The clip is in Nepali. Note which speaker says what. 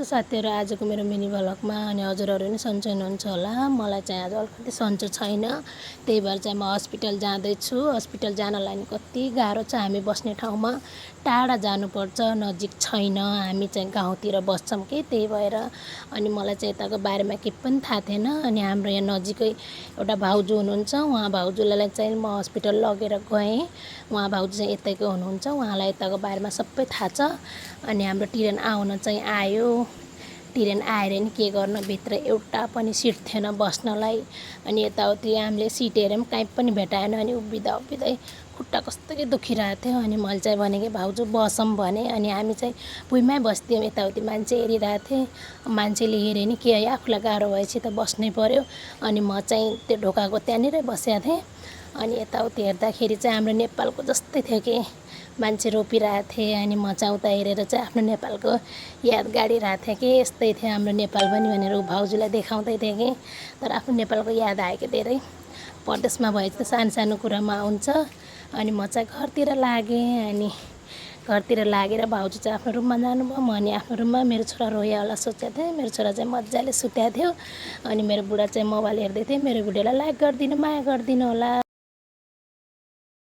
Speaker 1: साथीहरु आजको मेरो मिनी भ्लगमा अनि हजुरहरु पनि सन्चै हुनुहुन्छ होला। मलाई चाहिँ आज अलिकति सन्चो छैन, त्यही भएर चाहिँ म हस्पिटल जाँदैछु। हस्पिटल जानलाई नि कति गाह्रो छ, हामी बस्ने ठाउँमा टाढा जानुपर्छ, नजिक छैन। हामी चाहिँ गाउँतिर बस्छौँ कि, त्यही भएर अनि मलाई चाहिँ यताको बारेमा केही पनि थाहा थिएन। अनि हाम्रो यहाँ नजिकै एउटा भाउजू हुनुहुन्छ, उहाँ भाउजूलाई चाहिँ म हस्पिटल लगेर गएँ। उहाँ भाउजू चाहिँ यतैको हुनुहुन्छ, उहाँलाई यताको बारेमा सबै थाहा छ। अनि हाम्रो टिरेन आउन चाहिँ आयो। टिरेन आएर नि के गर्न, भित्र एउटा पनि सिट थिएन बस्नलाई। अनि यताउति हामीले सिट हेऱ्यौँ, कहीँ पनि भेटाएन। अनि उभिँदा उभिँदै खुट्टा कस्तो कि दुखिरहेको थियो। अनि मैले चाहिँ भने कि भाउजू बसौँ भने। अनि हामी चाहिँ भुइँमै बस्थ्यौँ, यताउति मान्छे हेरिरहेको थिएँ। मान्छेले हेऱ्यो नि के है, आफूलाई गाह्रो भएपछि त बस्नै पर्यो। अनि म चाहिँ त्यो ढोकाको त्यहाँनिरै बसेको थिएँ। अनि यताउति हेर्दाखेरि चाहिँ हाम्रो नेपालको जस्तै थियो कि, मान्छे रोपिरहेको थिएँ। अनि म चाहिँ उता हेरेर चाहिँ आफ्नो नेपालको याद गाडिरहेको थिएँ कि यस्तै थियो हाम्रो नेपाल पनि भनेर ऊ भाउजूलाई देखाउँदै थिएँ कि। तर आफ्नो नेपालको याद आयो कि धेरै। परदेशमा भएपछि त सानो सानो कुरामा आउँछ। अनि म चाहिँ घरतिर लागेँ। अनि घरतिर लागेर भाउजू चाहिँ आफ्नो रुममा जानुभयो, म अनि आफ्नो रुममा। मेरो छोरा रोयो होला सोचेको थिएँ, मेरो छोरा चाहिँ मजाले सुतेको थियो। अनि मेरो बुढा चाहिँ मोबाइल हेर्दै थियो। मेरो भिडियोलाई लाइक गरिदिनु, माया गरिदिनु होला।